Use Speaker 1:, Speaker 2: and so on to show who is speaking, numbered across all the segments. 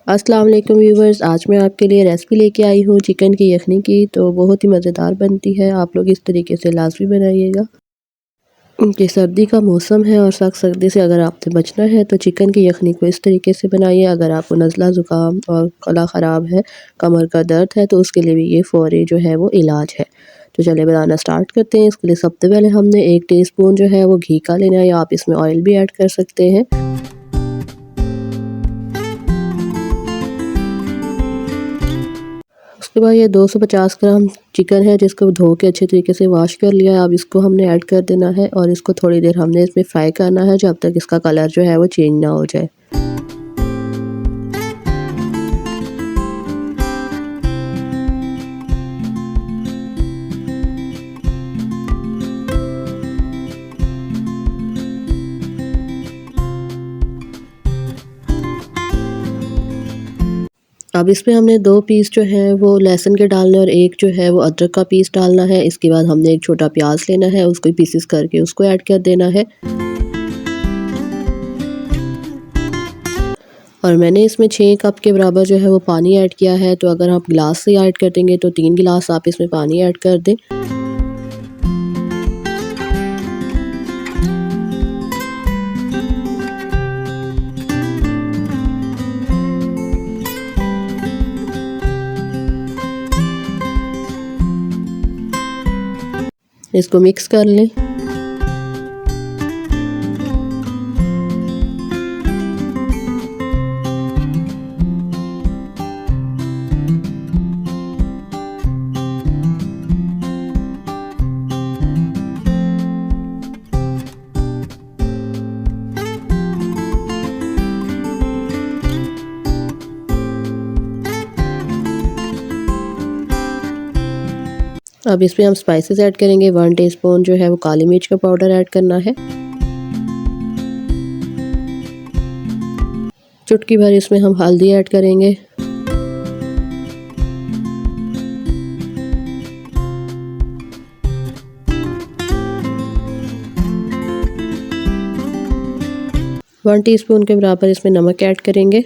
Speaker 1: अस्सलाम वालेकुम व्यूवर्स, आज मैं आपके लिए रेसिपी लेके आई हूँ चिकन की यखनी की। तो बहुत ही मज़ेदार बनती है। आप लोग इस तरीके से लाजमी बनाइएगा कि सर्दी का मौसम है और सख्त सर्दी से अगर आपसे बचना है तो चिकन की यखनी को इस तरीके से बनाइए। अगर आपको नज़ला ज़ुकाम और गला ख़राब है, कमर का दर्द है, तो उसके लिए भी ये फ़ौरी जो है वो इलाज है। तो चलिए बनाना स्टार्ट करते हैं। इसके लिए सबसे पहले हमने 1 टीस्पून जो है वो घी का लेना है, या आप इसमें ऑयल भी ऐड कर सकते हैं। उसके बाद ये 250 ग्राम चिकन है, जिसको धो के अच्छे तरीके से वॉश कर लिया है। अब इसको हमने ऐड कर देना है और इसको थोड़ी देर हमने इसमें फ्राई करना है, जब तक इसका कलर जो है वो चेंज ना हो जाए। अब इसमें हमने 2 पीस जो है वो लहसुन के डालने और 1 जो है वो अदरक का पीस डालना है। इसके बाद हमने 1 छोटा प्याज लेना है, उसको पीसेस करके उसको ऐड कर देना है। और मैंने इसमें 6 कप के बराबर जो है वो पानी ऐड किया है। तो अगर आप गिलास से ऐड कर देंगे तो 3 गिलास आप इसमें पानी ऐड कर दें। इसको मिक्स कर लें। अब इसमें हम स्पाइसेस ऐड करेंगे। 1 टीस्पून जो है वो काली मिर्च का पाउडर ऐड करना है। चुटकी भर इसमें हम हल्दी ऐड करेंगे। वन टीस्पून के बराबर इसमें नमक ऐड करेंगे।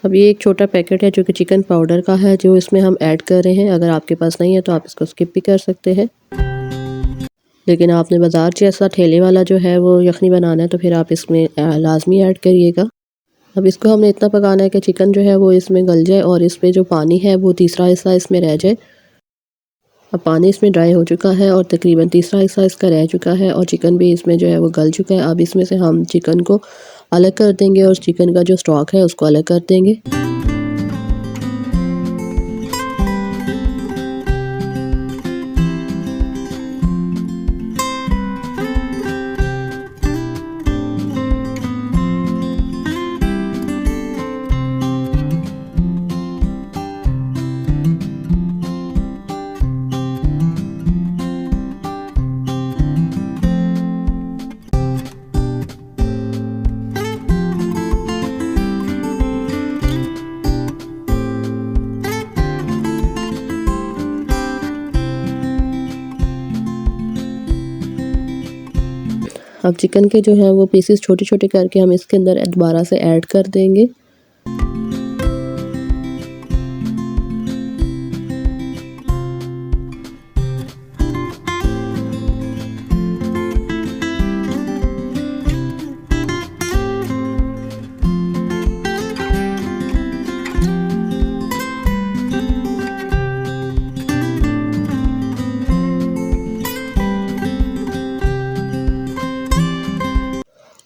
Speaker 1: अब ये एक छोटा पैकेट है जो कि चिकन पाउडर का है, जो इसमें हम ऐड कर रहे हैं। अगर आपके पास नहीं है तो आप इसको स्किप भी कर सकते हैं, लेकिन आपने बाजार जैसा ठेले वाला जो है वो यखनी बनाना है तो फिर आप इसमें लाजमी ऐड करिएगा। अब इसको हमने इतना पकाना है कि चिकन जो है वो इसमें गल जाए और इसमें जो पानी है वो तीसरा हिस्सा इसमें रह जाए। अब पानी इसमें ड्राई हो चुका है और तकरीबन तीसरा हिस्सा इसका रह चुका है और चिकन भी इसमें जो है वो गल चुका है। अब इसमें से हम चिकन को अलग कर देंगे और चिकन का जो स्टॉक है उसको अलग कर देंगे। अब चिकन के जो है वो पीसेस छोटे छोटे करके हम इसके अंदर दोबारा से ऐड कर देंगे।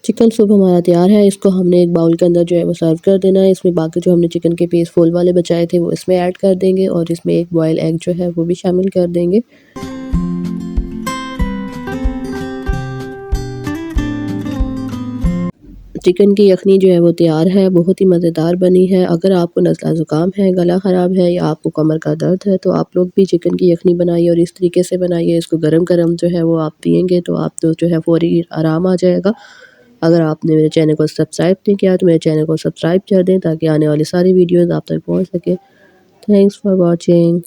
Speaker 1: चिकन सूप हमारा तैयार है। इसको हमने एक बाउल के अंदर जो है वो सर्व कर देना है। इसमें बाकी जो हमने चिकन के पीस फुल वाले बचाए थे वो इसमें ऐड कर देंगे और इसमें एक बॉयल एग जो है वो भी शामिल कर देंगे। चिकन की यखनी जो है वो तैयार है, बहुत ही मज़ेदार बनी है। अगर आपको नज़ला ज़ुकाम है, गला ख़राब है या आपको कमर का दर्द है तो आप लोग भी चिकन की यखनी बनाइए और इस तरीके से बनाइए। इसको गरम गरम जो है वो आप पिएंगे तो आप तो जो है फ़ौरी आराम आ जाएगा। अगर आपने मेरे चैनल को सब्सक्राइब नहीं किया तो मेरे चैनल को सब्सक्राइब कर दें ताकि आने वाली सारी वीडियोज़ आप तक पहुँच सके। Thanks for watching.